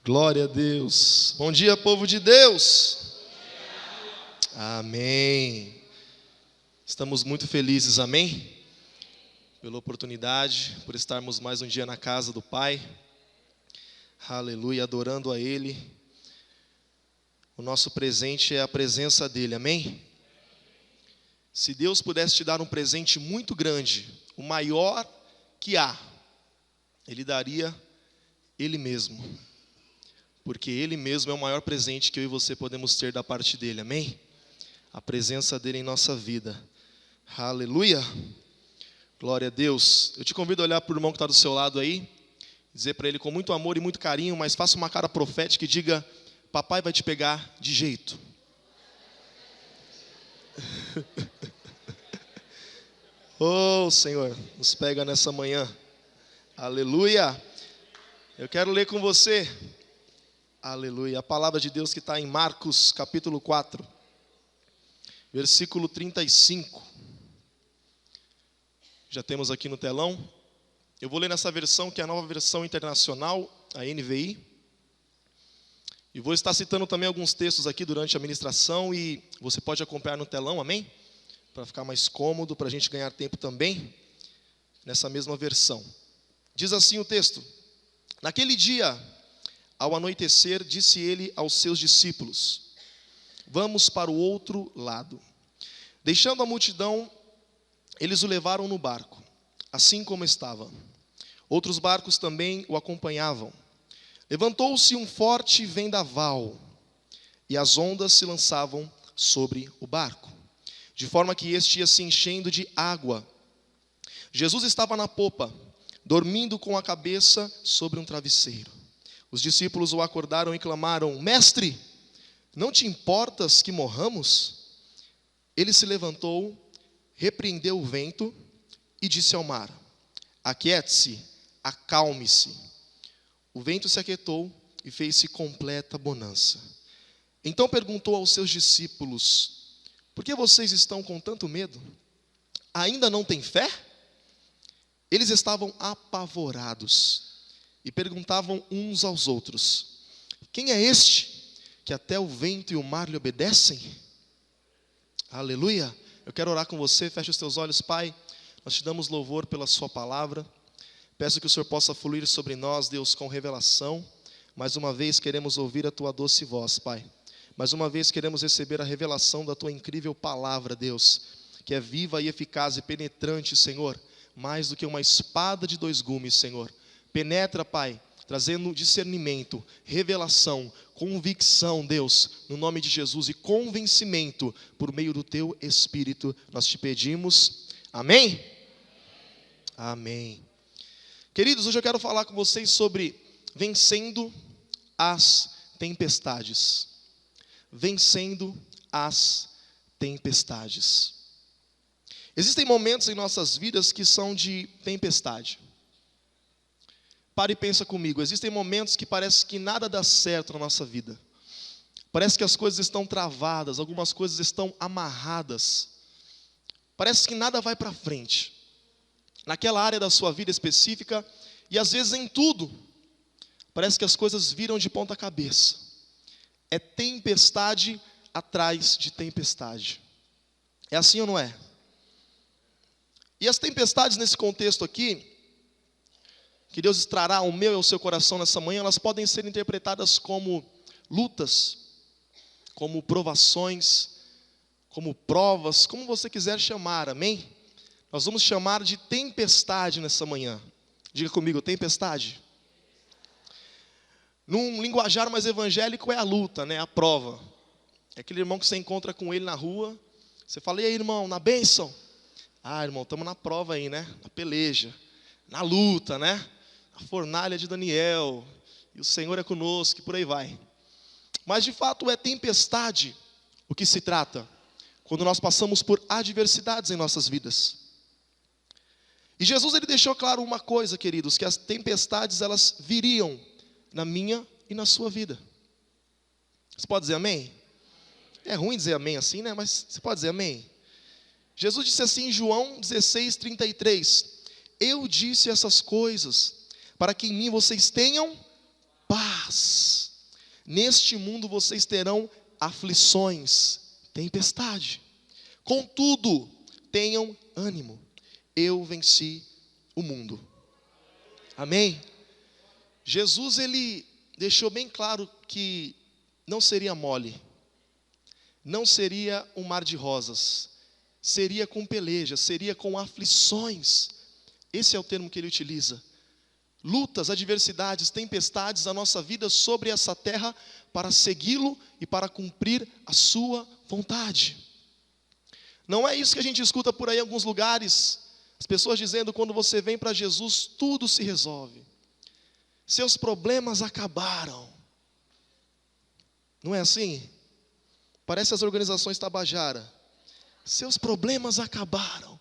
Glória a Deus. Bom dia, povo de Deus. Amém. Estamos muito felizes, amém? Pela oportunidade, por estarmos mais um dia na casa do Pai. Aleluia, adorando a Ele. O nosso presente é a presença dEle, amém? Se Deus pudesse te dar um presente muito grande, o maior que há, Ele daria Ele mesmo. Porque Ele mesmo é o maior presente que eu e você podemos ter da parte dEle, amém? A presença dEle em nossa vida. Aleluia! Glória a Deus. Eu te convido a olhar para o irmão que está do seu lado aí, dizer para ele com muito amor e muito carinho, mas faça uma cara profética e diga: papai vai te pegar de jeito. Oh, Senhor, nos pega nessa manhã. Aleluia! Eu quero ler com você, aleluia, a palavra de Deus que está em Marcos capítulo 4, versículo 35. Já temos aqui no telão. Eu vou ler nessa versão, que é a nova versão internacional, a NVI. E vou estar citando também alguns textos aqui durante a ministração, e você pode acompanhar no telão, amém? Para ficar mais cômodo, para a gente ganhar tempo também, nessa mesma versão. Diz assim o texto: naquele dia, ao anoitecer, disse ele aos seus discípulos: vamos para o outro lado. Deixando a multidão, eles o levaram no barco, assim como estava. Outros barcos também o acompanhavam. Levantou-se um forte vendaval, e as ondas se lançavam sobre o barco, de forma que este ia se enchendo de água. Jesus estava na popa, dormindo com a cabeça sobre um travesseiro. Os discípulos o acordaram e clamaram: mestre, não te importas que morramos? Ele se levantou, repreendeu o vento e disse ao mar: aquiete-se, acalme-se. O vento se aquietou e fez-se completa bonança. Então perguntou aos seus discípulos: por que vocês estão com tanto medo? Ainda não têm fé? Eles estavam apavorados e perguntavam uns aos outros: quem é este que até o vento e o mar lhe obedecem? Aleluia! Eu quero orar com você, feche os teus olhos. Pai, nós te damos louvor pela sua palavra. Peço que o Senhor possa fluir sobre nós, Deus, com revelação. Mais uma vez queremos ouvir a tua doce voz, Pai. Mais uma vez queremos receber a revelação da tua incrível palavra, Deus, que é viva e eficaz e penetrante, Senhor, mais do que uma espada de dois gumes, Senhor. Penetra, Pai, trazendo discernimento, revelação, convicção, Deus, no nome de Jesus, e convencimento por meio do Teu Espírito, nós te pedimos. Amém? Amém. Queridos, hoje eu quero falar com vocês sobre vencendo as tempestades. Vencendo as tempestades. Existem momentos em nossas vidas que são de tempestade. Pare e pensa comigo, existem momentos que parece que nada dá certo na nossa vida. Parece que as coisas estão travadas, algumas coisas estão amarradas. Parece que nada vai para frente. Naquela área da sua vida específica, e às vezes em tudo, parece que as coisas viram de ponta cabeça. É tempestade atrás de tempestade. É assim ou não é? E as tempestades nesse contexto aqui, que Deus trará ao meu e ao seu coração nessa manhã, elas podem ser interpretadas como lutas, como provações, como provas, como você quiser chamar, amém? Nós vamos chamar de tempestade nessa manhã. Diga comigo, tempestade. Num linguajar mais evangélico é a luta, né? A prova. É aquele irmão que você encontra com ele na rua, você fala: e aí, irmão, na bênção? Ah, irmão, estamos na prova aí, né? Na peleja, na luta, né? A fornalha de Daniel, e o Senhor é conosco, e por aí vai. Mas de fato é tempestade o que se trata, quando nós passamos por adversidades em nossas vidas. E Jesus ele deixou claro uma coisa, queridos, que as tempestades elas viriam na minha e na sua vida. Você pode dizer amém? É ruim dizer amém assim, né? Mas você pode dizer amém? Jesus disse assim em João 16:33: eu disse essas coisas para que em mim vocês tenham paz. Neste mundo vocês terão aflições, tempestade. Contudo, tenham ânimo. Eu venci o mundo. Amém? Jesus, ele deixou bem claro que não seria mole. Não seria um mar de rosas. Seria com pelejas, seria com aflições. Esse é o termo que ele utiliza. Lutas, adversidades, tempestades na nossa vida sobre essa terra para segui-lo e para cumprir a sua vontade. Não é isso que a gente escuta por aí em alguns lugares, as pessoas dizendo: quando você vem para Jesus, tudo se resolve. Seus problemas acabaram. Não é assim? Parece as organizações Tabajara. Seus problemas acabaram.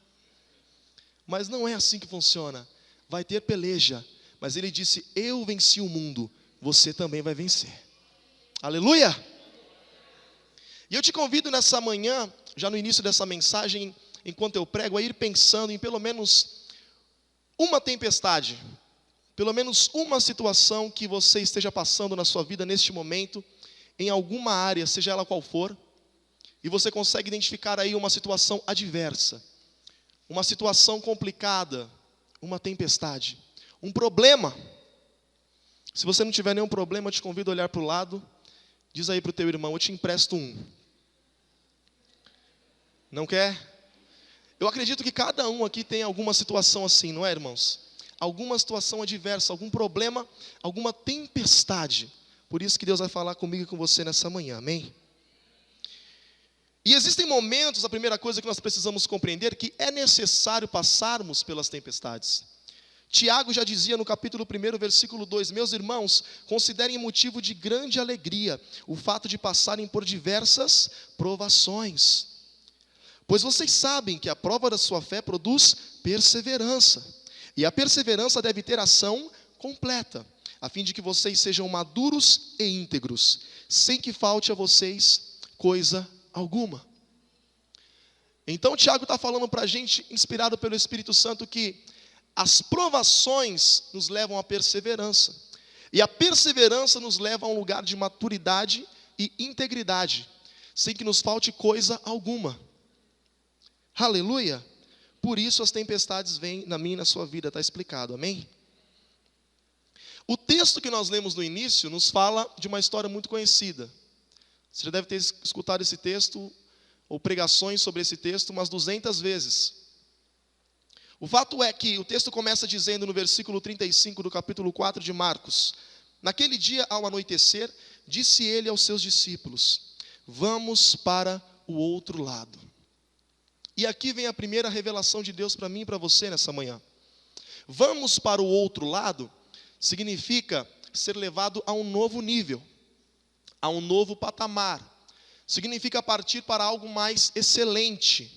Mas não é assim que funciona. Vai ter peleja. Mas ele disse: eu venci o mundo, você também vai vencer. Aleluia! E eu te convido nessa manhã, já no início dessa mensagem, enquanto eu prego, a ir pensando em pelo menos uma tempestade, pelo menos uma situação que você esteja passando na sua vida neste momento, em alguma área, seja ela qual for, e você consegue identificar aí uma situação adversa, uma situação complicada, uma tempestade, um problema. Se você não tiver nenhum problema, eu te convido a olhar para o lado. Diz aí para o teu irmão: eu te empresto um. Não quer? Eu acredito que cada um aqui tem alguma situação assim, não é, irmãos? Alguma situação adversa, algum problema, alguma tempestade. Por isso que Deus vai falar comigo e com você nessa manhã, amém? E existem momentos, a primeira coisa que nós precisamos compreender, que é necessário passarmos pelas tempestades. Tiago já dizia no capítulo 1, versículo 2: meus irmãos, considerem motivo de grande alegria o fato de passarem por diversas provações. Pois vocês sabem que a prova da sua fé produz perseverança. E a perseverança deve ter ação completa, a fim de que vocês sejam maduros e íntegros, sem que falte a vocês coisa alguma. Então Tiago está falando para a gente, inspirado pelo Espírito Santo, que as provações nos levam à perseverança. E a perseverança nos leva a um lugar de maturidade e integridade, sem que nos falte coisa alguma. Aleluia! Por isso as tempestades vêm na minha e na sua vida, está explicado, amém? O texto que nós lemos no início nos fala de uma história muito conhecida. Você já deve ter escutado esse texto, ou pregações sobre esse texto, umas 200 vezes. O fato é que o texto começa dizendo no versículo 35 do capítulo 4 de Marcos: naquele dia, ao anoitecer, disse ele aos seus discípulos: vamos para o outro lado. E aqui vem a primeira revelação de Deus para mim e para você nessa manhã. Vamos para o outro lado significa ser levado a um novo nível, a um novo patamar. Significa partir para algo mais excelente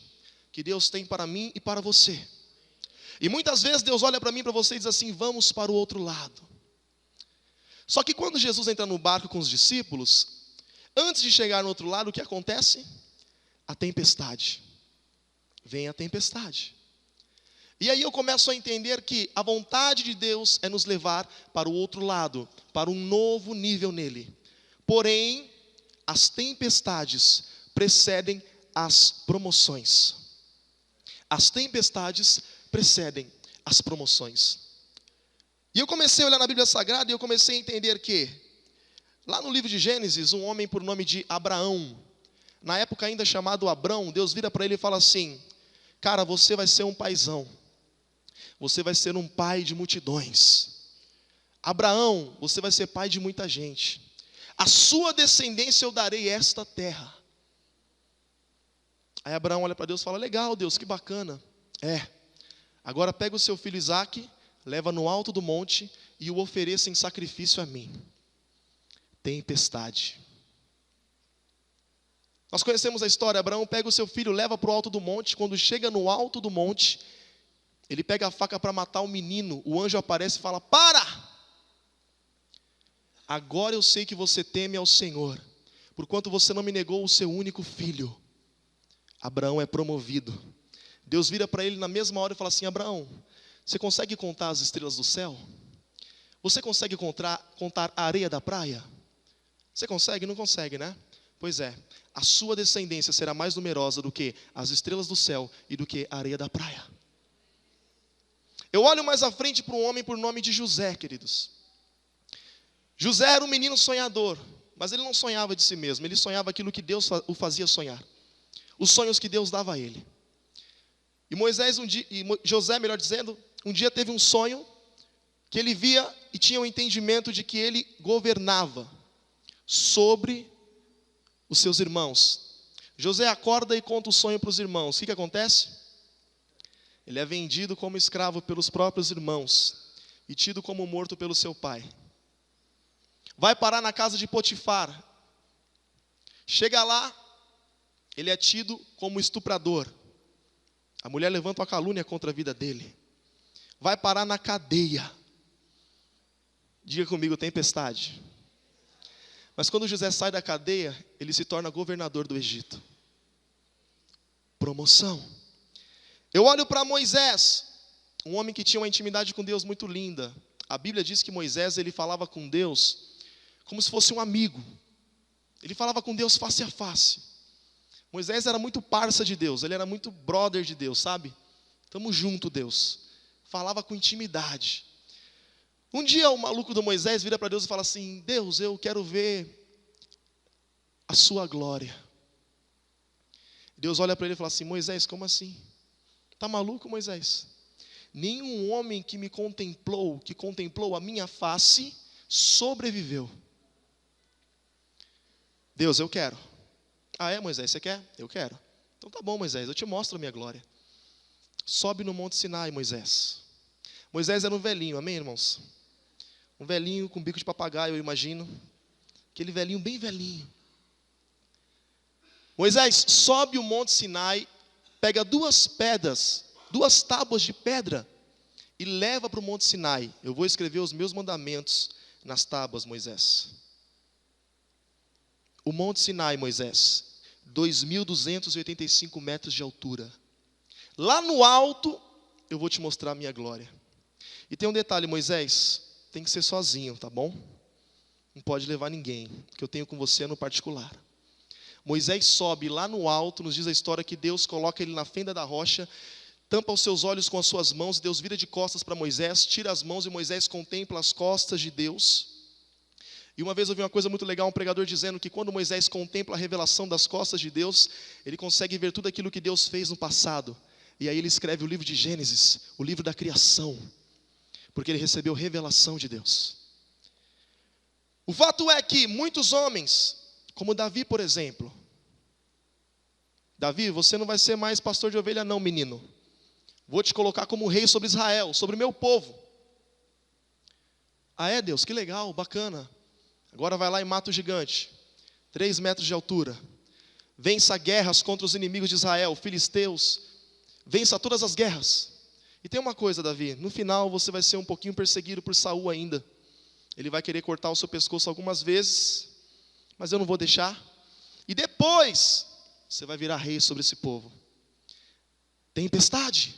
que Deus tem para mim e para você. E muitas vezes Deus olha para mim e para você e diz assim: vamos para o outro lado. Só que quando Jesus entra no barco com os discípulos, antes de chegar no outro lado, o que acontece? A tempestade. Vem a tempestade. E aí eu começo a entender que a vontade de Deus é nos levar para o outro lado, para um novo nível nele. Porém, as tempestades precedem as promoções. As tempestades precedem as promoções. E eu comecei a olhar na Bíblia Sagrada e eu comecei a entender que, lá no livro de Gênesis, um homem por nome de Abraão, na época ainda chamado Abrão, Deus vira para ele e fala assim: cara, você vai ser um paizão. Você vai ser um pai de multidões. Abraão, você vai ser pai de muita gente. A sua descendência eu darei esta terra. Aí Abraão olha para Deus e fala: legal, Deus, que bacana. Agora pega o seu filho Isaque, leva no alto do monte e o ofereça em sacrifício a mim. Tempestade. Nós conhecemos a história. Abraão pega o seu filho, leva para o alto do monte. Quando chega no alto do monte, ele pega a faca para matar o menino. O anjo aparece e fala: para! Agora eu sei que você teme ao Senhor, porquanto você não me negou o seu único filho. Abraão é promovido. Deus vira para ele na mesma hora e fala assim: Abraão, você consegue contar as estrelas do céu? Você consegue contar a areia da praia? Você consegue? Não consegue, né? Pois é, a sua descendência será mais numerosa do que as estrelas do céu e do que a areia da praia. Eu olho mais à frente para um homem por nome de José, queridos. José era um menino sonhador, mas ele não sonhava de si mesmo, ele sonhava aquilo que Deus o fazia sonhar. Os sonhos que Deus dava a ele. E José, melhor dizendo, um dia teve um sonho que ele via e tinha o entendimento de que ele governava sobre os seus irmãos. José acorda e conta o sonho para os irmãos. O que acontece? Ele é vendido como escravo pelos próprios irmãos e tido como morto pelo seu pai. Vai parar na casa de Potifar. Chega lá, ele é tido como estuprador. A mulher levanta uma calúnia contra a vida dele. Vai parar na cadeia. Diga comigo, tempestade. Mas quando José sai da cadeia, ele se torna governador do Egito. Promoção. Eu olho para Moisés, um homem que tinha uma intimidade com Deus muito linda. A Bíblia diz que Moisés, ele falava com Deus como se fosse um amigo. Ele falava com Deus face a face. Moisés era muito parça de Deus, ele era muito brother de Deus, sabe? Tamo junto, Deus. Falava com intimidade. Um dia o maluco do Moisés vira para Deus e fala assim: Deus, eu quero ver a sua glória. Deus olha para ele e fala assim: Moisés, como assim? Tá maluco, Moisés? Nenhum homem que contemplou a minha face, sobreviveu. Deus, eu quero. Ah, é, Moisés, você quer? Eu quero. Então tá bom, Moisés, eu te mostro a minha glória. Sobe no Monte Sinai, Moisés. Moisés era um velhinho, amém, irmãos? Um velhinho com bico de papagaio, eu imagino. Aquele velhinho bem velhinho. Moisés sobe o Monte Sinai, pega duas tábuas de pedra e leva para o Monte Sinai. Eu vou escrever os meus mandamentos nas tábuas, Moisés. O Monte Sinai, Moisés, 2.285 metros de altura. Lá no alto, eu vou te mostrar a minha glória. E tem um detalhe, Moisés, tem que ser sozinho, tá bom? Não pode levar ninguém, que eu tenho com você no particular. Moisés sobe lá no alto, nos diz a história que Deus coloca ele na fenda da rocha, tampa os seus olhos com as suas mãos, Deus vira de costas para Moisés, tira as mãos e Moisés contempla as costas de Deus. E uma vez eu vi uma coisa muito legal, um pregador dizendo que quando Moisés contempla a revelação das costas de Deus, ele consegue ver tudo aquilo que Deus fez no passado. E aí ele escreve o livro de Gênesis, o livro da criação, porque ele recebeu revelação de Deus. O fato é que muitos homens, como Davi, por exemplo. Davi, você não vai ser mais pastor de ovelha não, menino. Vou te colocar como rei sobre Israel, sobre o meu povo. Ah, é, Deus? Que legal, bacana. Agora vai lá e mata o gigante. 3 metros de altura. Vença guerras contra os inimigos de Israel, filisteus. Vença todas as guerras. E tem uma coisa, Davi, no final você vai ser um pouquinho perseguido por Saul ainda. Ele vai querer cortar o seu pescoço algumas vezes, mas eu não vou deixar. E depois, você vai virar rei sobre esse povo. Tempestade.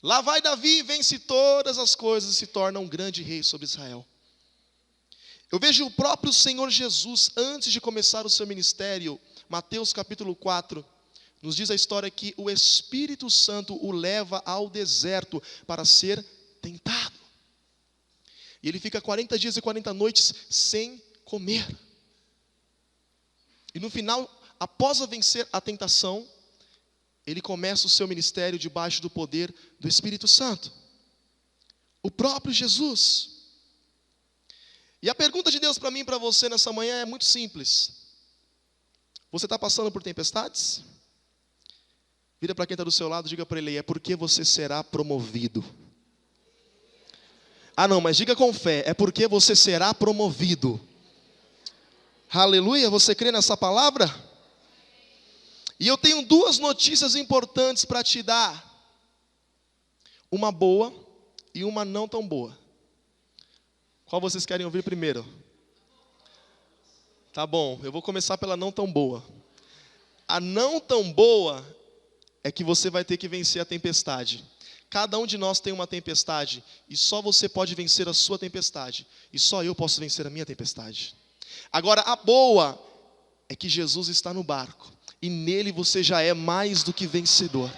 Lá vai Davi, vence todas as coisas e se torna um grande rei sobre Israel. Eu vejo o próprio Senhor Jesus, antes de começar o seu ministério, Mateus capítulo 4, nos diz a história que o Espírito Santo o leva ao deserto para ser tentado. E ele fica 40 dias e 40 noites sem comer. E no final, após vencer a tentação, ele começa o seu ministério debaixo do poder do Espírito Santo. O próprio Jesus. E a pergunta de Deus para mim e para você nessa manhã é muito simples. Você está passando por tempestades? Vira para quem está do seu lado e diga para ele: é porque você será promovido. Ah não, mas diga com fé: é porque você será promovido. Aleluia, você crê nessa palavra? E eu tenho 2 notícias importantes para te dar. Uma boa e uma não tão boa. Qual vocês querem ouvir primeiro? Tá bom, eu vou começar pela não tão boa. A não tão boa é que você vai ter que vencer a tempestade. Cada um de nós tem uma tempestade, e só você pode vencer a sua tempestade, e só eu posso vencer a minha tempestade. Agora, a boa é que Jesus está no barco, e nele você já é mais do que vencedor.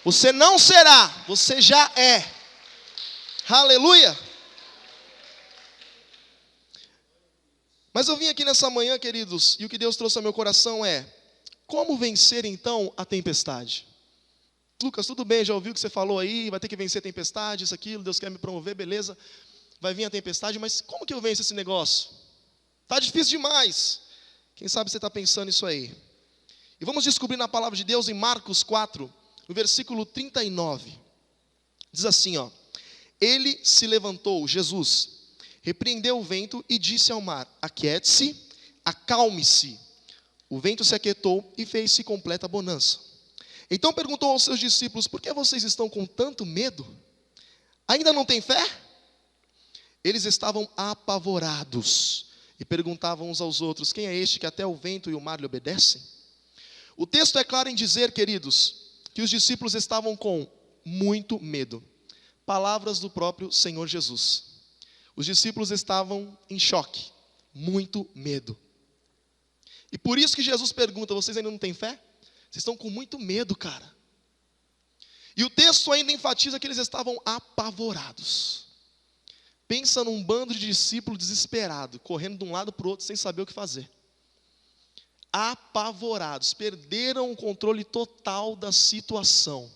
Você não será, você já é. Aleluia! Mas eu vim aqui nessa manhã, queridos, e o que Deus trouxe ao meu coração é: como vencer então a tempestade? Lucas, tudo bem, já ouviu o que você falou aí, vai ter que vencer a tempestade, isso, aquilo, Deus quer me promover, beleza. Vai vir a tempestade, mas como que eu venço esse negócio? Está difícil demais. Quem sabe você está pensando isso aí. E vamos descobrir na palavra de Deus em Marcos 4, no versículo 39. Diz assim, ó: Ele se levantou, Jesus, repreendeu o vento e disse ao mar: aquiete-se, acalme-se. O vento se aquietou e fez-se completa bonança. Então perguntou aos seus discípulos: por que vocês estão com tanto medo? Ainda não têm fé? Eles estavam apavorados e perguntavam uns aos outros: quem é este que até o vento e o mar lhe obedecem? O texto é claro em dizer, queridos, que os discípulos estavam com muito medo. Palavras do próprio Senhor Jesus. Os discípulos estavam em choque, muito medo. E por isso que Jesus pergunta: vocês ainda não têm fé? Vocês estão com muito medo, cara. E o texto ainda enfatiza que eles estavam apavorados. Pensa num bando de discípulos desesperados, correndo de um lado para o outro sem saber o que fazer. Apavorados, perderam o controle total da situação.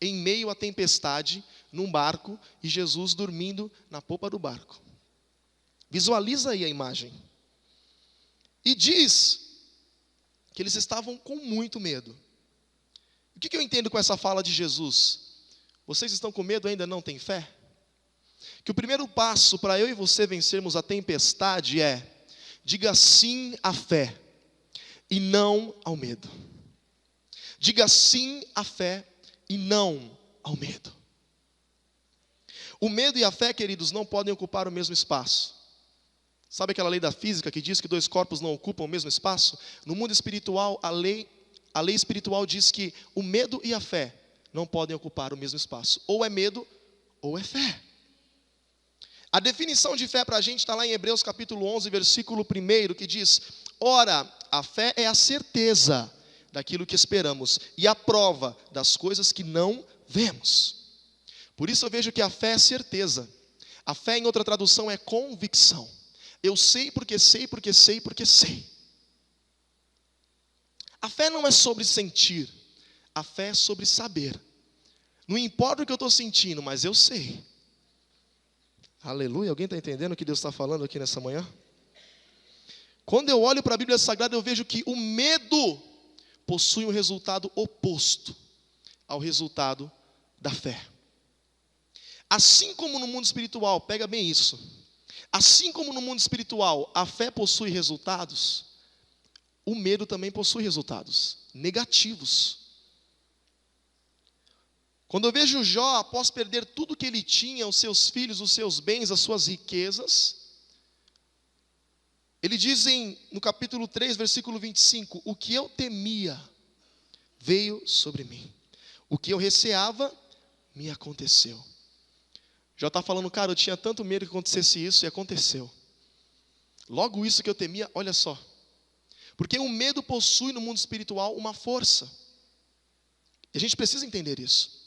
Em meio à tempestade, num barco, e Jesus dormindo na popa do barco. Visualiza aí a imagem. E diz que eles estavam com muito medo. O que eu entendo com essa fala de Jesus? Vocês estão com medo, ainda não têm fé? Que o primeiro passo para eu e você vencermos a tempestade é: diga sim à fé e não ao medo. Diga sim à fé e não ao medo. O medo e a fé, queridos, não podem ocupar o mesmo espaço. Sabe aquela lei da física que diz que dois corpos não ocupam o mesmo espaço? No mundo espiritual, a lei espiritual diz que o medo e a fé não podem ocupar o mesmo espaço. Ou é medo, ou é fé. A definição de fé para a gente está lá em Hebreus capítulo 11, versículo 1, que diz: ora, a fé é a certeza daquilo que esperamos e a prova das coisas que não vemos. Por isso eu vejo que a fé é certeza. A fé, em outra tradução, é convicção. Eu sei porque sei, porque sei, porque sei. A fé não é sobre sentir. A fé é sobre saber. Não importa o que eu estou sentindo, mas eu sei. Aleluia. Alguém está entendendo o que Deus está falando aqui nessa manhã? Quando eu olho para a Bíblia Sagrada, eu vejo que o medo possui um resultado oposto ao resultado da fé. Assim como no mundo espiritual, pega bem isso. Assim como no mundo espiritual a fé possui resultados, o medo também possui resultados negativos. Quando eu vejo Jó, após perder tudo que ele tinha, os seus filhos, os seus bens, as suas riquezas, ele diz no capítulo 3, versículo 25, o que eu temia veio sobre mim. O que eu receava me aconteceu. Já está falando: cara, eu tinha tanto medo que acontecesse isso, e aconteceu. Logo isso que eu temia, olha só. Porque o medo possui no mundo espiritual uma força. E a gente precisa entender isso.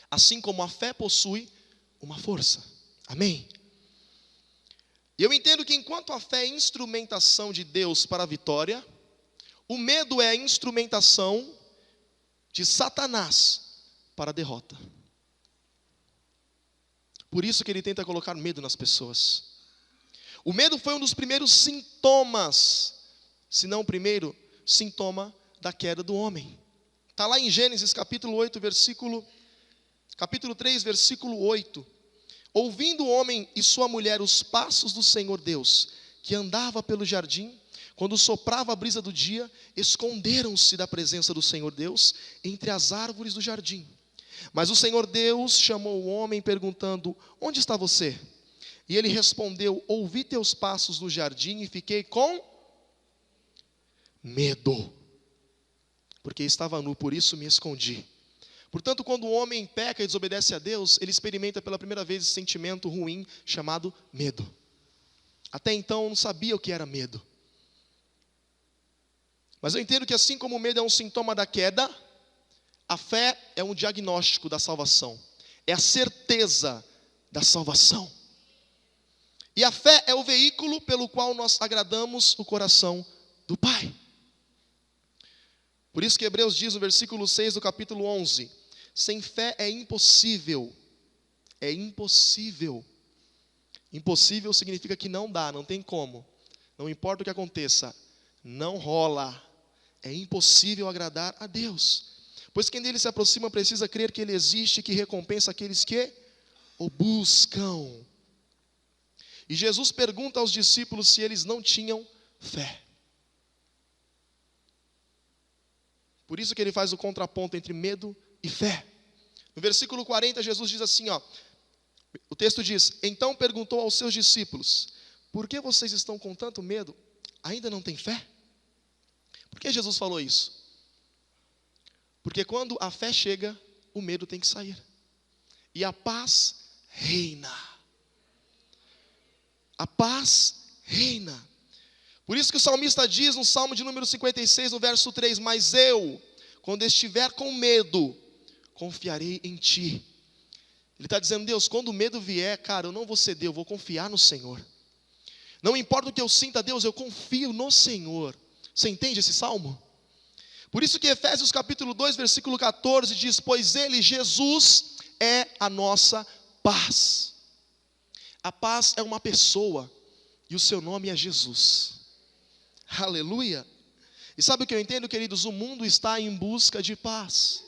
Assim como a fé possui uma força. Amém? E eu entendo que enquanto a fé é instrumentação de Deus para a vitória, o medo é a instrumentação de Satanás para a derrota. Por isso que ele tenta colocar medo nas pessoas. O medo foi um dos primeiros sintomas, se não o primeiro sintoma da queda do homem. Está lá em Gênesis capítulo 3, versículo 8. Ouvindo o homem e sua mulher os passos do Senhor Deus, que andava pelo jardim, quando soprava a brisa do dia, esconderam-se da presença do Senhor Deus entre as árvores do jardim. Mas o Senhor Deus chamou o homem perguntando: onde está você? E ele respondeu: ouvi teus passos no jardim e fiquei com medo, porque estava nu, por isso me escondi. Portanto, quando o homem peca e desobedece a Deus, ele experimenta pela primeira vez esse sentimento ruim chamado medo. Até então eu não sabia o que era medo. Mas eu entendo que assim como o medo é um sintoma da queda, a fé é um diagnóstico da salvação. É a certeza da salvação. E a fé é o veículo pelo qual nós agradamos o coração do Pai. Por isso que Hebreus diz no versículo 6 do capítulo 11, sem fé é impossível. É impossível. Impossível significa que não dá, não tem como. Não importa o que aconteça, não rola. É impossível agradar a Deus. Pois quem dele se aproxima precisa crer que ele existe e que recompensa aqueles que o buscam. E Jesus pergunta aos discípulos se eles não tinham fé. Por isso que ele faz o contraponto entre medo e fé. No versículo 40, Jesus diz assim, o texto diz, então perguntou aos seus discípulos, por que vocês estão com tanto medo? Ainda não têm fé? Por que Jesus falou isso? Porque quando a fé chega, o medo tem que sair. E a paz reina. A paz reina. Por isso que o salmista diz no Salmo de número 56, no verso 3, mas eu, quando estiver com medo, confiarei em ti. Ele está dizendo, Deus, quando o medo vier, cara, eu não vou ceder, eu vou confiar no Senhor. Não importa o que eu sinta, Deus, eu confio no Senhor. Você entende esse salmo? Por isso que Efésios capítulo 2, versículo 14 diz, pois ele, Jesus, é a nossa paz. A paz é uma pessoa e o seu nome é Jesus. Aleluia. E sabe o que eu entendo, queridos? O mundo está em busca de paz.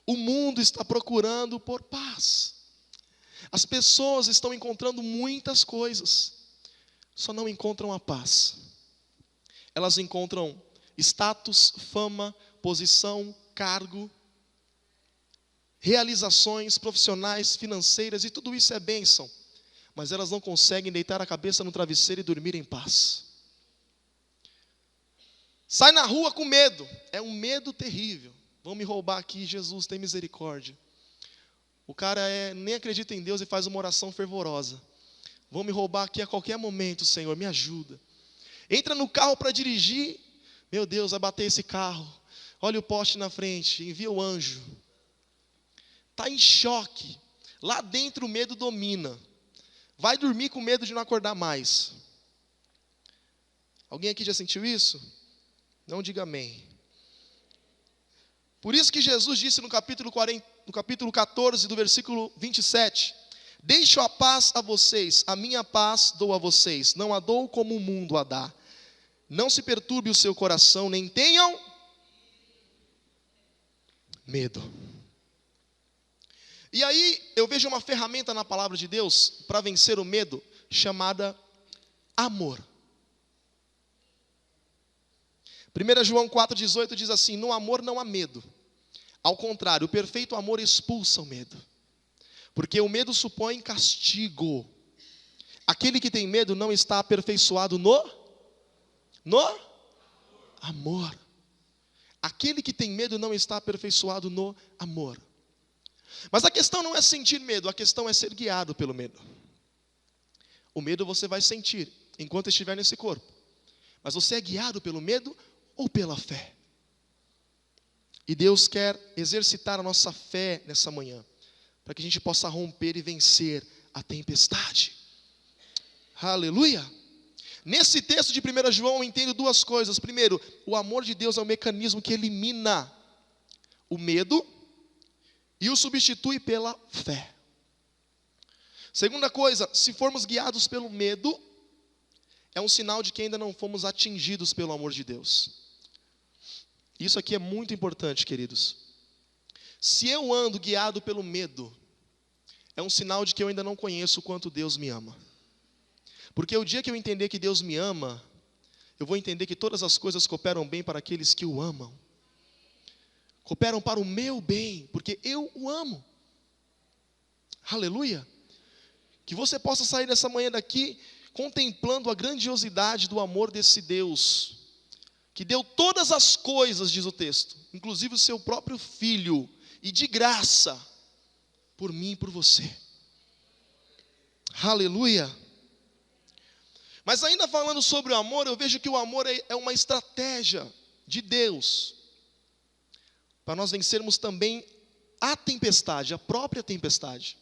O mundo está procurando por paz. As pessoas estão encontrando muitas coisas, só não encontram a paz. Elas encontram status, fama, posição, cargo, realizações profissionais, financeiras, e tudo isso é bênção. Mas elas não conseguem deitar a cabeça no travesseiro e dormir em paz. Sai na rua com medo, é um medo terrível. Vão me roubar aqui, Jesus, tem misericórdia. O cara nem acredita em Deus e faz uma oração fervorosa. Vão me roubar aqui a qualquer momento, Senhor, me ajuda. Entra no carro para dirigir, meu Deus, vai bater esse carro. Olha o poste na frente, envia o anjo. Está em choque. Lá dentro o medo domina. Vai dormir com medo de não acordar mais. Alguém aqui já sentiu isso? Não diga amém. Por isso que Jesus disse no capítulo 14, do versículo 27, deixo a paz a vocês, a minha paz dou a vocês, não a dou como o mundo a dá. Não se perturbe o seu coração, nem tenham medo. E aí eu vejo uma ferramenta na palavra de Deus para vencer o medo, chamada amor. 1 João 4,18 diz assim, no amor não há medo. Ao contrário, o perfeito amor expulsa o medo. Porque o medo supõe castigo. Aquele que tem medo não está aperfeiçoado no amor. Aquele que tem medo não está aperfeiçoado no amor. Mas a questão não é sentir medo, a questão é ser guiado pelo medo. O medo você vai sentir enquanto estiver nesse corpo. Mas você é guiado pelo medo ou pela fé? E Deus quer exercitar a nossa fé nessa manhã, para que a gente possa romper e vencer a tempestade. Aleluia! Nesse texto de 1 João eu entendo duas coisas. Primeiro, o amor de Deus é um mecanismo que elimina o medo e o substitui pela fé. Segunda coisa, se formos guiados pelo medo, é um sinal de que ainda não fomos atingidos pelo amor de Deus. Isso aqui é muito importante, queridos. Se eu ando guiado pelo medo, é um sinal de que eu ainda não conheço o quanto Deus me ama. Porque o dia que eu entender que Deus me ama, eu vou entender que todas as coisas cooperam bem para aqueles que o amam. Cooperam para o meu bem, porque eu o amo. Aleluia. Que você possa sair nessa manhã daqui contemplando a grandiosidade do amor desse Deus. que deu todas as coisas, diz o texto, inclusive o seu próprio filho, e de graça, por mim e por você. Aleluia! Mas ainda falando sobre o amor, eu vejo que o amor é uma estratégia de Deus, para nós vencermos também a tempestade, a própria tempestade.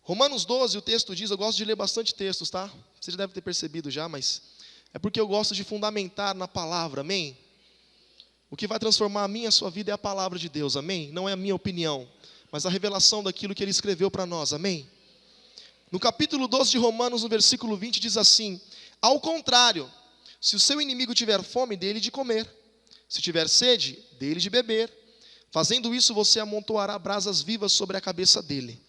Romanos 12, o texto diz, eu gosto de ler bastante textos, tá? Você já deve ter percebido já, mas é porque eu gosto de fundamentar na palavra, amém? O que vai transformar a minha e a sua vida é a palavra de Deus, amém? Não é a minha opinião, mas a revelação daquilo que Ele escreveu para nós, amém? No capítulo 12 de Romanos, no versículo 20, diz assim: ao contrário, se o seu inimigo tiver fome, dê-lhe de comer, se tiver sede, dê-lhe de beber. Fazendo isso, você amontoará brasas vivas sobre a cabeça dele.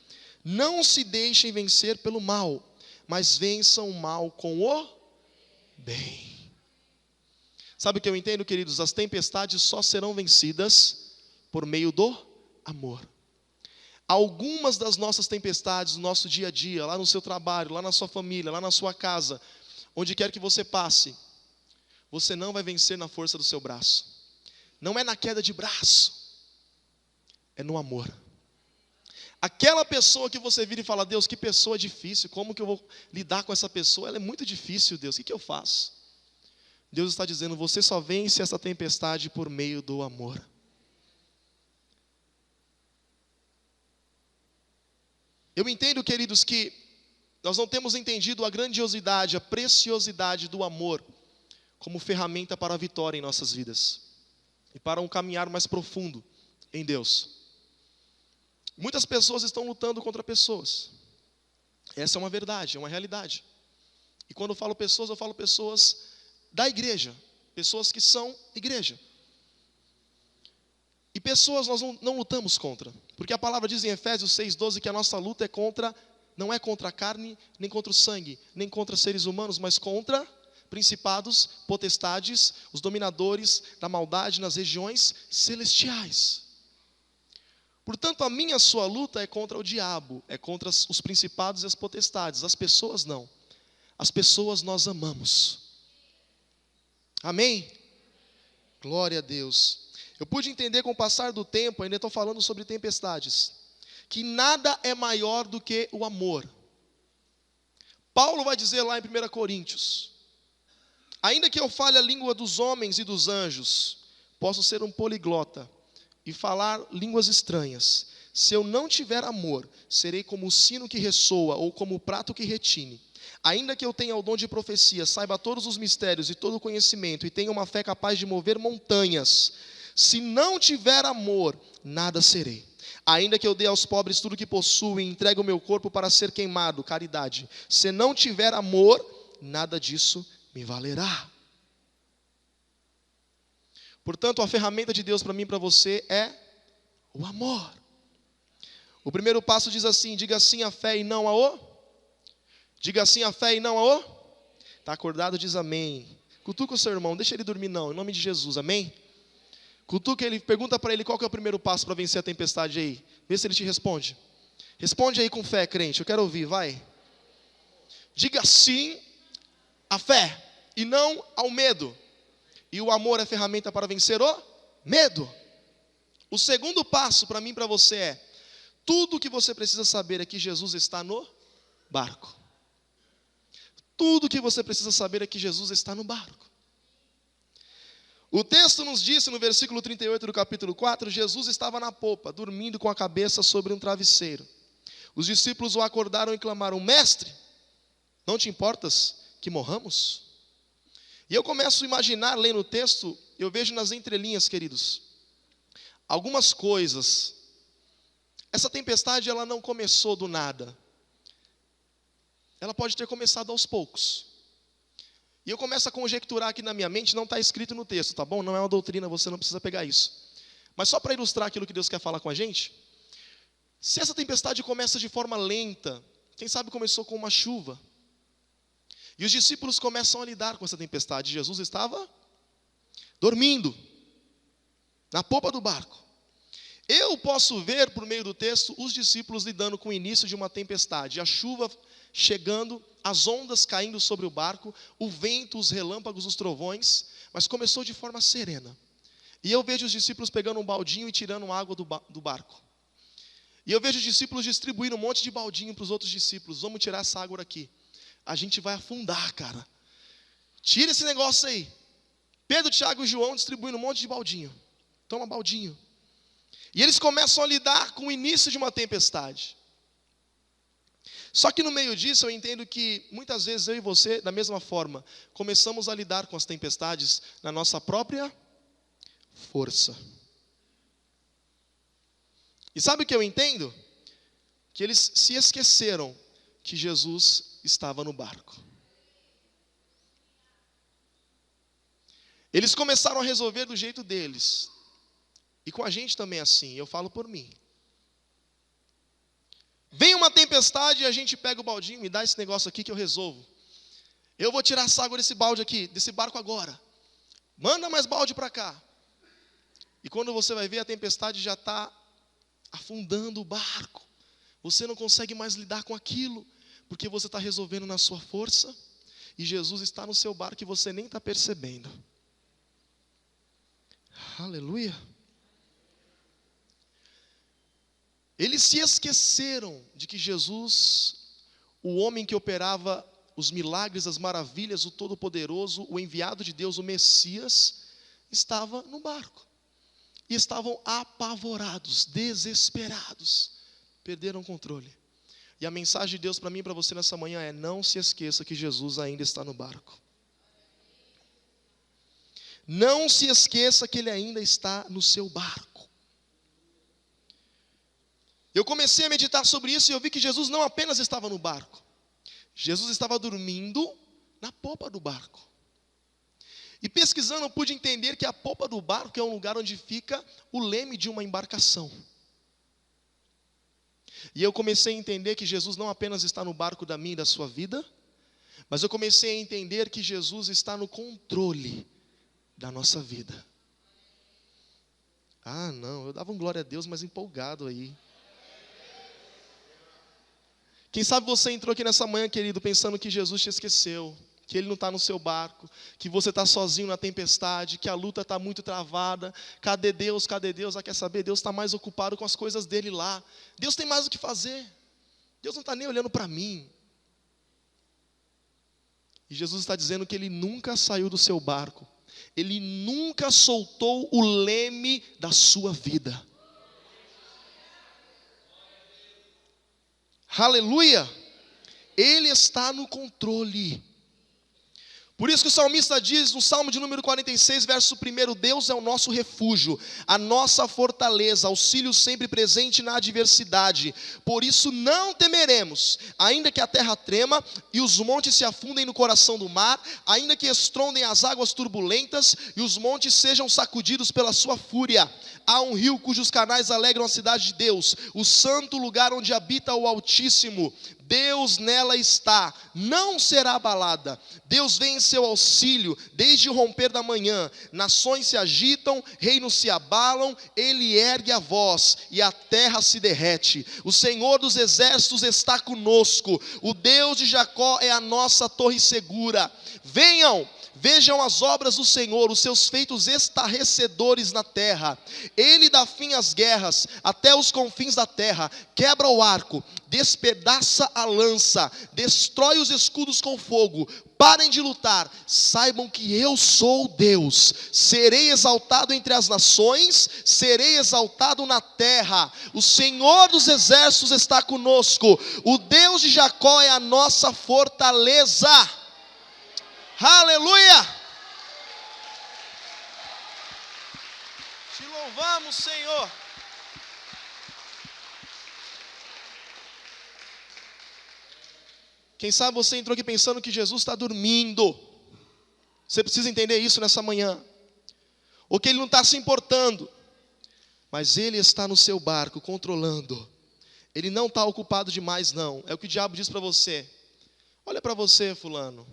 Não se deixem vencer pelo mal, mas vençam o mal com o bem. Sabe o que eu entendo, queridos? As tempestades só serão vencidas por meio do amor. Algumas das nossas tempestades no nosso dia a dia, lá no seu trabalho, lá na sua família, lá na sua casa, onde quer que você passe, você não vai vencer na força do seu braço. Não é na queda de braço, é no amor. Aquela pessoa que você vira e fala: Deus, que pessoa difícil, como que eu vou lidar com essa pessoa? Ela é muito difícil, Deus, o que eu faço? Deus está dizendo: você só vence essa tempestade por meio do amor. Eu entendo, queridos, que nós não temos entendido a grandiosidade, a preciosidade do amor como ferramenta para a vitória em nossas vidas e para um caminhar mais profundo em Deus. Muitas pessoas estão lutando contra pessoas. Essa é uma verdade, é uma realidade. E quando eu falo pessoas da igreja, pessoas que são igreja. E pessoas nós não lutamos contra, porque a palavra diz em Efésios 6,12 que a nossa luta não é contra a carne, nem contra o sangue, nem contra seres humanos, mas contra principados, potestades, os dominadores da maldade nas regiões celestiais. Portanto, a minha e a sua luta é contra o diabo, é contra os principados e as potestades. As pessoas não. As pessoas nós amamos. Amém? Glória a Deus. Eu pude entender com o passar do tempo, ainda estou falando sobre tempestades, que nada é maior do que o amor. Paulo vai dizer lá em 1 Coríntios: ainda que eu fale a língua dos homens e dos anjos, posso ser um poliglota e falar línguas estranhas. Se eu não tiver amor, serei como o sino que ressoa ou como o prato que retine. Ainda que eu tenha o dom de profecia, saiba todos os mistérios e todo o conhecimento e tenha uma fé capaz de mover montanhas, se não tiver amor, nada serei. Ainda que eu dê aos pobres tudo que possuo e entregue o meu corpo para ser queimado, caridade, se não tiver amor, nada disso me valerá. Portanto, a ferramenta de Deus para mim e para você é o amor. O primeiro passo diz assim: diga sim à fé e não ao... Diga sim à fé e não ao... Está acordado, diz amém. Cutuca o seu irmão, deixa ele dormir não, em nome de Jesus, amém? Cutuca ele, pergunta para ele qual que é o primeiro passo para vencer a tempestade aí. Vê se ele te responde. Responde aí com fé, crente, eu quero ouvir, vai. Diga sim à fé e não ao medo. E o amor é ferramenta para vencer o medo. O segundo passo para mim e para você é: tudo o que você precisa saber é que Jesus está no barco. Tudo o que você precisa saber é que Jesus está no barco. O texto nos disse no versículo 38 do capítulo 4, Jesus estava na popa, dormindo com a cabeça sobre um travesseiro. Os discípulos o acordaram e clamaram: mestre, não te importas que morramos? E eu começo a imaginar, lendo o texto, eu vejo nas entrelinhas, queridos, algumas coisas. Essa tempestade, ela não começou do nada. Ela pode ter começado aos poucos. E eu começo a conjecturar aqui na minha mente, não está escrito no texto, tá bom? Não é uma doutrina, você não precisa pegar isso. Mas só para ilustrar aquilo que Deus quer falar com a gente, se essa tempestade começa de forma lenta, quem sabe começou com uma chuva, e os discípulos começam a lidar com essa tempestade. Jesus estava dormindo na popa do barco. Eu posso ver, por meio do texto, os discípulos lidando com o início de uma tempestade. A chuva chegando, as ondas caindo sobre o barco, o vento, os relâmpagos, os trovões, mas começou de forma serena. E eu vejo os discípulos pegando um baldinho e tirando água do barco. E eu vejo os discípulos distribuindo um monte de baldinho para os outros discípulos. Vamos tirar essa água daqui. A gente vai afundar, cara. Tira esse negócio aí. Pedro, Tiago e João distribuindo um monte de baldinho. Toma baldinho. E eles começam a lidar com o início de uma tempestade. Só que no meio disso eu entendo que muitas vezes eu e você, da mesma forma, começamos a lidar com as tempestades na nossa própria força. E sabe o que eu entendo? Que eles se esqueceram que Jesus estava no barco. Eles começaram a resolver do jeito deles. E com a gente também é assim, eu falo por mim. Vem uma tempestade e a gente pega o baldinho, me dá esse negócio aqui que eu resolvo. Eu vou tirar essa água desse balde aqui, desse barco agora. Manda mais balde para cá. E quando você vai ver, a tempestade já está afundando o barco. Você não consegue mais lidar com aquilo, porque você está resolvendo na sua força, e Jesus está no seu barco e você nem está percebendo. Aleluia. Eles se esqueceram de que Jesus, o homem que operava os milagres, as maravilhas, o Todo-Poderoso, o enviado de Deus, o Messias, estava no barco. E estavam apavorados, desesperados, perderam o controle. E a mensagem de Deus para mim e para você nessa manhã é: não se esqueça que Jesus ainda está no barco. Não se esqueça que Ele ainda está no seu barco. Eu comecei a meditar sobre isso e eu vi que Jesus não apenas estava no barco. Jesus estava dormindo na popa do barco. E pesquisando eu pude entender que a popa do barco é um lugar onde fica o leme de uma embarcação. E eu comecei a entender que Jesus não apenas está no barco da minha e da sua vida, mas eu comecei a entender que Jesus está no controle da nossa vida. Ah, não, eu dava um glória a Deus, mas empolgado aí. Quem sabe você entrou aqui nessa manhã, querido, pensando que Jesus te esqueceu, que Ele não está no seu barco, que você está sozinho na tempestade, que a luta está muito travada. Cadê Deus? Cadê Deus? Ah, quer saber? Deus está mais ocupado com as coisas dele lá. Deus tem mais o que fazer. Deus não está nem olhando para mim. E Jesus está dizendo que Ele nunca saiu do seu barco. Ele nunca soltou o leme da sua vida. Aleluia! Ele está no controle. Por isso que o salmista diz no Salmo de número 46, verso 1: Deus é o nosso refúgio, a nossa fortaleza, auxílio sempre presente na adversidade. Por isso não temeremos, ainda que a terra trema e os montes se afundem no coração do mar, ainda que estrondem as águas turbulentas e os montes sejam sacudidos pela sua fúria. Há um rio cujos canais alegram a cidade de Deus, o santo lugar onde habita o Altíssimo. Deus nela está, não será abalada. Deus vem em seu auxílio desde o romper da manhã. Nações se agitam, reinos se abalam, Ele ergue a voz e a terra se derrete. O Senhor dos exércitos está conosco, o Deus de Jacó é a nossa torre segura. Venham, vejam as obras do Senhor, os seus feitos estarrecedores na terra. Ele dá fim às guerras, até os confins da terra. Quebra o arco, despedaça a lança, destrói os escudos com fogo. Parem de lutar, saibam que eu sou Deus. Serei exaltado entre as nações, serei exaltado na terra. O Senhor dos exércitos está conosco, o Deus de Jacó é a nossa fortaleza. Aleluia! Te louvamos, Senhor. Quem sabe você entrou aqui pensando que Jesus está dormindo. Você precisa entender isso nessa manhã. Ou que Ele não está se importando. Mas Ele está no seu barco, controlando. Ele não está ocupado demais, não. É o que o diabo diz para você. Olha para você, fulano.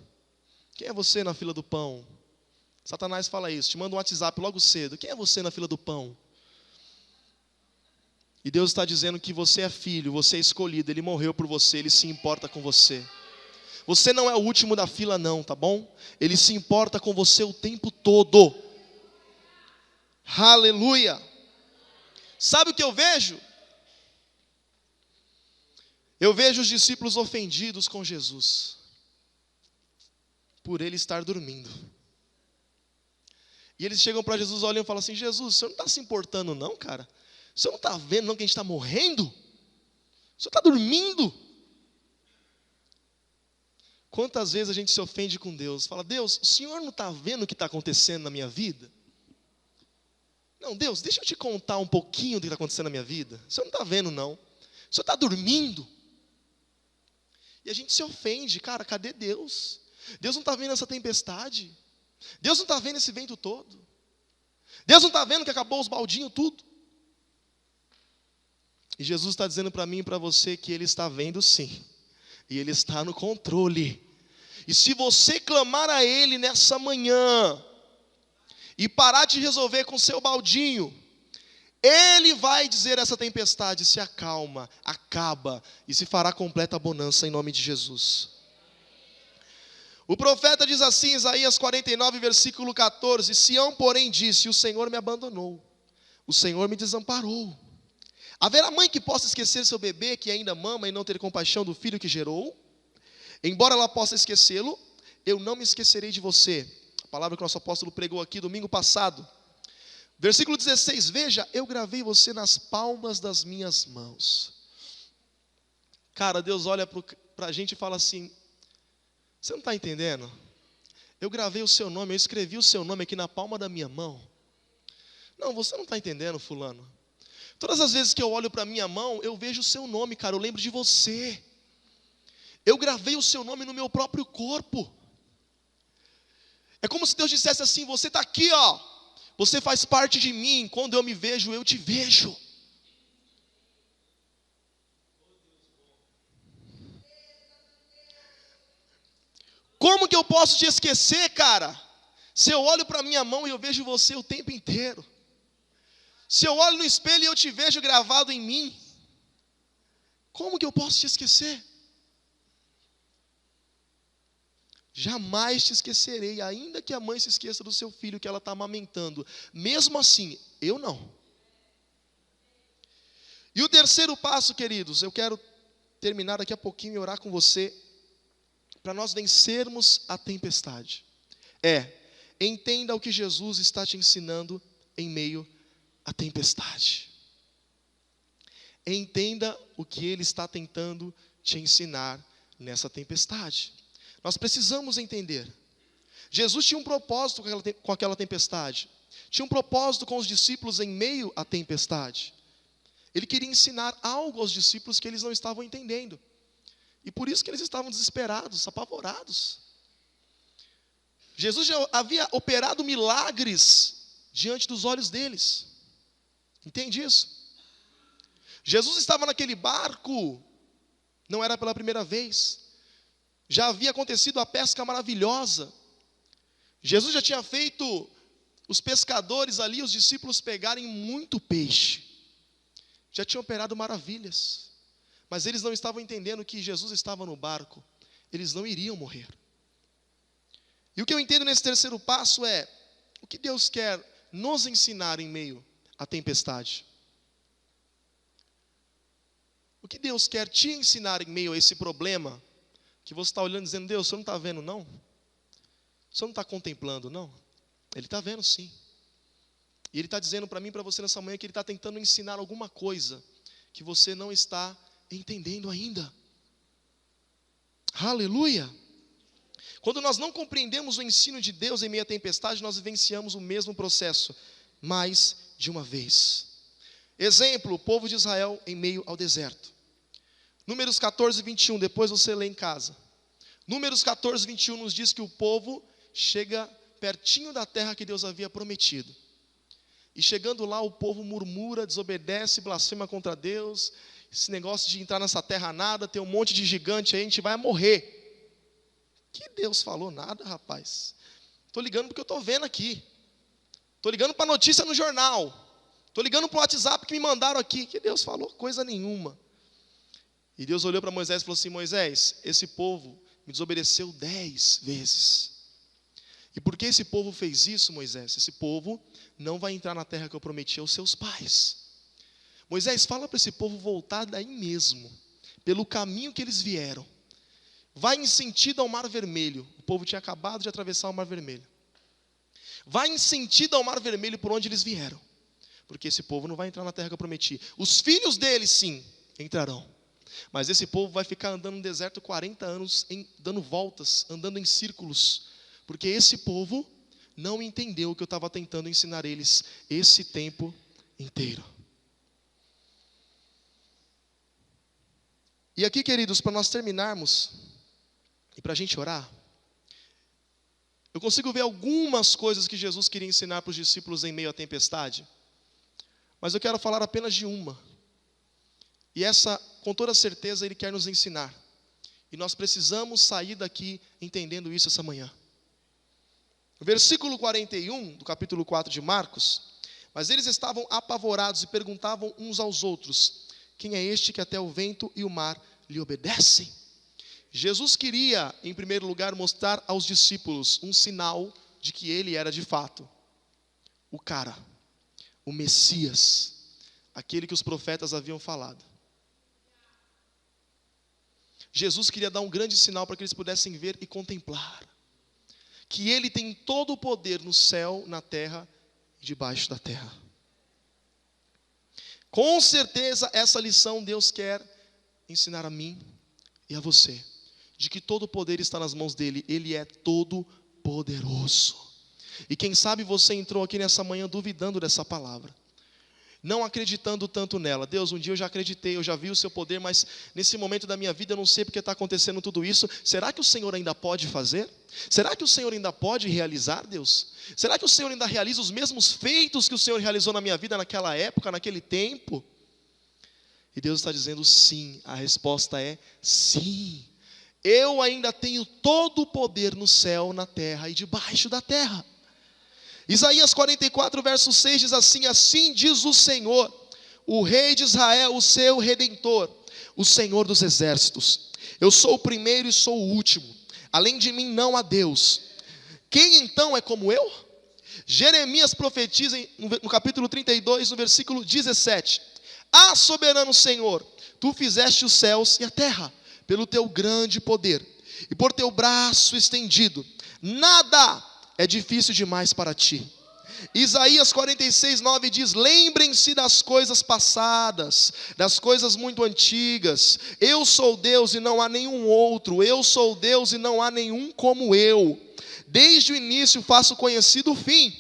Quem é você na fila do pão? Satanás fala isso, te manda um WhatsApp logo cedo. Quem é você na fila do pão? E Deus está dizendo que você é filho, você é escolhido, Ele morreu por você, Ele se importa com você. Você não é o último da fila não, tá bom? Ele se importa com você o tempo todo. Aleluia. Sabe o que eu vejo? Eu vejo os discípulos ofendidos com Jesus, por ele estar dormindo. E eles chegam para Jesus, olham e falam assim: Jesus, o senhor não está se importando não, cara? O senhor não está vendo não que a gente está morrendo? O senhor está dormindo? Quantas vezes a gente se ofende com Deus? Fala: Deus, o senhor não está vendo o que está acontecendo na minha vida? Não, Deus, deixa eu te contar um pouquinho do que está acontecendo na minha vida. O senhor não está vendo não? O senhor está dormindo? E a gente se ofende. Cara, cadê Deus? Deus não está vendo essa tempestade? Deus não está vendo esse vento todo? Deus não está vendo que acabou os baldinhos tudo? E Jesus está dizendo para mim e para você que Ele está vendo sim. E Ele está no controle. E se você clamar a Ele nessa manhã e parar de resolver com o seu baldinho, Ele vai dizer a essa tempestade: se acalma, acaba, e se fará completa bonança em nome de Jesus. O profeta diz assim, Isaías 49, versículo 14: Sião, porém, disse: o Senhor me abandonou, o Senhor me desamparou. Haverá mãe que possa esquecer seu bebê que ainda mama e não ter compaixão do filho que gerou? Embora ela possa esquecê-lo, eu não me esquecerei de você. A palavra que o nosso apóstolo pregou aqui domingo passado. Versículo 16, veja, eu gravei você nas palmas das minhas mãos. Cara, Deus olha para a gente e fala assim: você não está entendendo? Eu gravei o seu nome, eu escrevi o seu nome aqui na palma da minha mão. Não, você não está entendendo, fulano. Todas as vezes que eu olho para a minha mão, eu vejo o seu nome, cara, eu lembro de você. Eu gravei o seu nome no meu próprio corpo. É como se Deus dissesse assim: você está aqui, ó. Você faz parte de mim, quando eu me vejo, eu te vejo. Como que eu posso te esquecer, cara? Se eu olho para minha mão e eu vejo você o tempo inteiro. Se eu olho no espelho e eu te vejo gravado em mim. Como que eu posso te esquecer? Jamais te esquecerei, ainda que a mãe se esqueça do seu filho que ela está amamentando. Mesmo assim, eu não. E o terceiro passo, queridos, eu quero terminar daqui a pouquinho e orar com você, para nós vencermos a tempestade. Entenda o que Jesus está te ensinando em meio à tempestade. Entenda o que Ele está tentando te ensinar nessa tempestade. Nós precisamos entender. Jesus tinha um propósito com aquela tempestade. Tinha um propósito com os discípulos em meio à tempestade. Ele queria ensinar algo aos discípulos que eles não estavam entendendo. E por isso que eles estavam desesperados, apavorados. Jesus já havia operado milagres diante dos olhos deles. Entende isso? Jesus estava naquele barco, não era pela primeira vez. Já havia acontecido a pesca maravilhosa. Jesus já tinha feito os pescadores ali, os discípulos pegarem muito peixe. Já tinha operado maravilhas. Mas eles não estavam entendendo que Jesus estava no barco. Eles não iriam morrer. E o que eu entendo nesse terceiro passo é: o que Deus quer nos ensinar em meio à tempestade? O que Deus quer te ensinar em meio a esse problema que você está olhando dizendo: Deus, você não está vendo não? Você não está contemplando não? Ele está vendo sim. E Ele está dizendo para mim e para você nessa manhã que Ele está tentando ensinar alguma coisa que você não está entendendo ainda. Aleluia! Quando nós não compreendemos o ensino de Deus em meio à tempestade, nós vivenciamos o mesmo processo, mais de uma vez. Exemplo, o povo de Israel em meio ao deserto. Números 14, 21, depois você lê em casa. Números 14, 21 nos diz que o povo chega pertinho da terra que Deus havia prometido. E chegando lá, o povo murmura, desobedece, blasfema contra Deus. Esse negócio de entrar nessa terra nada, tem um monte de gigante aí, a gente vai morrer. Que Deus falou nada, rapaz. Estou ligando porque eu estou vendo aqui. Estou ligando para a notícia no jornal. Estou ligando para o WhatsApp que me mandaram aqui. Que Deus falou coisa nenhuma. E Deus olhou para Moisés e falou assim: Moisés, esse povo me desobedeceu 10 vezes. E por que esse povo fez isso, Moisés? Esse povo não vai entrar na terra que eu prometi aos seus pais. Moisés, fala para esse povo voltar daí mesmo, pelo caminho que eles vieram. Vai em sentido ao Mar Vermelho. O povo tinha acabado de atravessar o Mar Vermelho. Vai em sentido ao Mar Vermelho por onde eles vieram. Porque esse povo não vai entrar na terra que eu prometi. Os filhos deles, sim, entrarão. Mas esse povo vai ficar andando no deserto 40 anos, dando voltas, andando em círculos. Porque esse povo não entendeu o que eu estava tentando ensinar eles esse tempo inteiro. E aqui, queridos, para nós terminarmos, e para a gente orar, eu consigo ver algumas coisas que Jesus queria ensinar para os discípulos em meio à tempestade, mas eu quero falar apenas de uma. E essa, com toda certeza, Ele quer nos ensinar. E nós precisamos sair daqui entendendo isso essa manhã. No versículo 41 do capítulo 4 de Marcos, mas eles estavam apavorados e perguntavam uns aos outros: quem é este que até o vento e o mar lhe obedecem? Jesus queria, em primeiro lugar, mostrar aos discípulos um sinal de que Ele era de fato o cara, o Messias, aquele que os profetas haviam falado. Jesus queria dar um grande sinal para que eles pudessem ver e contemplar que Ele tem todo o poder no céu, na terra e debaixo da terra. Com certeza essa lição Deus quer ensinar a mim e a você, de que todo o poder está nas mãos dEle. Ele é todo poderoso. E quem sabe você entrou aqui nessa manhã duvidando dessa palavra, não acreditando tanto nela. Deus, um dia eu já acreditei, eu já vi o seu poder, mas nesse momento da minha vida eu não sei porque está acontecendo tudo isso. Será que o Senhor ainda pode fazer? Será que o Senhor ainda pode realizar, Deus? Será que o Senhor ainda realiza os mesmos feitos que o Senhor realizou na minha vida naquela época, naquele tempo? E Deus está dizendo sim, a resposta é sim. Eu ainda tenho todo o poder no céu, na terra e debaixo da terra. Isaías 44, verso 6 diz assim: assim diz o Senhor, o Rei de Israel, o seu Redentor, o Senhor dos exércitos: eu sou o primeiro e sou o último, além de mim não há Deus. Quem então é como eu? Jeremias profetiza no capítulo 32, no versículo 17: ah, soberano Senhor, tu fizeste os céus e a terra, pelo teu grande poder, e por teu braço estendido, nada é difícil demais para ti. Isaías 46, 9 diz: lembrem-se das coisas passadas, das coisas muito antigas. Eu sou Deus e não há nenhum outro, eu sou Deus e não há nenhum como eu. Desde o início faço conhecido o fim,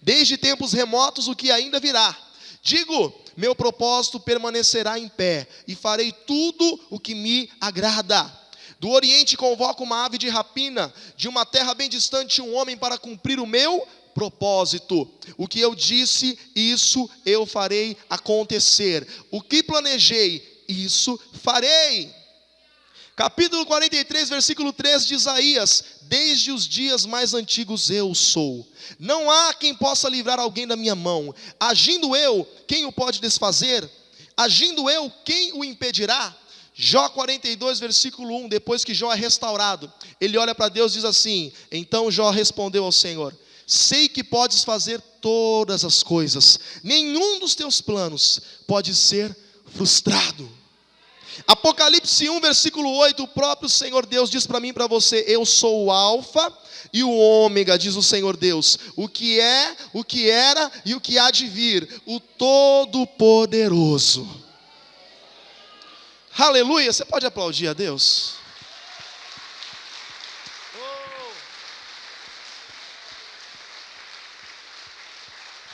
desde tempos remotos o que ainda virá. Digo, meu propósito permanecerá em pé, e farei tudo o que me agrada. Do Oriente convoco uma ave de rapina, de uma terra bem distante um homem para cumprir o meu propósito. O que eu disse, isso eu farei acontecer. O que planejei, isso farei. Capítulo 43, versículo 3 de Isaías: desde os dias mais antigos eu sou. Não há quem possa livrar alguém da minha mão. Agindo eu, quem o pode desfazer? Agindo eu, quem o impedirá? Jó 42, versículo 1, depois que Jó é restaurado, ele olha para Deus e diz assim: então Jó respondeu ao Senhor: sei que podes fazer todas as coisas, nenhum dos teus planos pode ser frustrado. Apocalipse 1, versículo 8, o próprio Senhor Deus diz para mim e para você: eu sou o Alfa e o Ômega, diz o Senhor Deus, o que é, o que era e o que há de vir, o Todo-Poderoso. Aleluia, você pode aplaudir a Deus?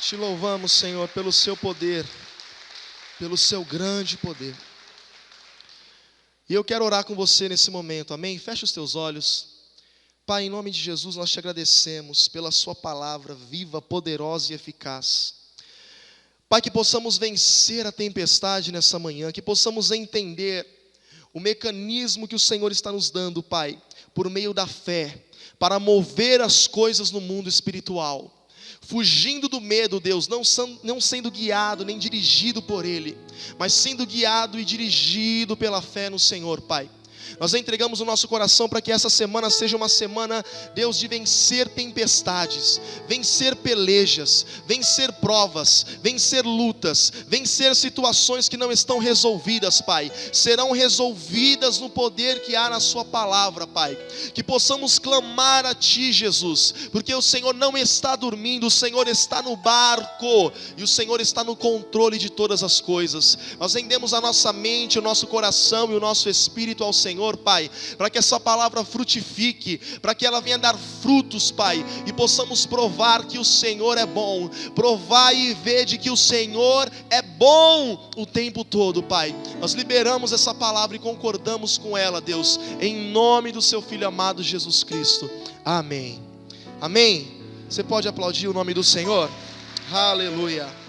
Te louvamos, Senhor, pelo seu poder, pelo seu grande poder. E eu quero orar com você nesse momento, amém? Feche os teus olhos. Pai, em nome de Jesus, nós te agradecemos pela sua palavra viva, poderosa e eficaz. Pai, que possamos vencer a tempestade nessa manhã, que possamos entender o mecanismo que o Senhor está nos dando, Pai, por meio da fé, para mover as coisas no mundo espiritual, fugindo do medo, Deus, não sendo guiado nem dirigido por Ele, mas sendo guiado e dirigido pela fé no Senhor, Pai. Nós entregamos o nosso coração para que essa semana seja uma semana, Deus, de vencer tempestades, vencer pelejas, vencer provas, vencer lutas, vencer situações que não estão resolvidas, Pai. Serão resolvidas no poder que há na sua palavra, Pai. Que possamos clamar a Ti, Jesus, porque o Senhor não está dormindo, o Senhor está no barco, e o Senhor está no controle de todas as coisas. Nós rendemos a nossa mente, o nosso coração e o nosso espírito ao Senhor, Pai, para que essa palavra frutifique, para que ela venha dar frutos, Pai, e possamos provar que o Senhor é bom. Provar e ver de que o Senhor é bom o tempo todo, Pai. Nós liberamos essa palavra e concordamos com ela, Deus, em nome do Seu Filho amado Jesus Cristo. Amém. Amém. Você pode aplaudir o nome do Senhor? Aleluia.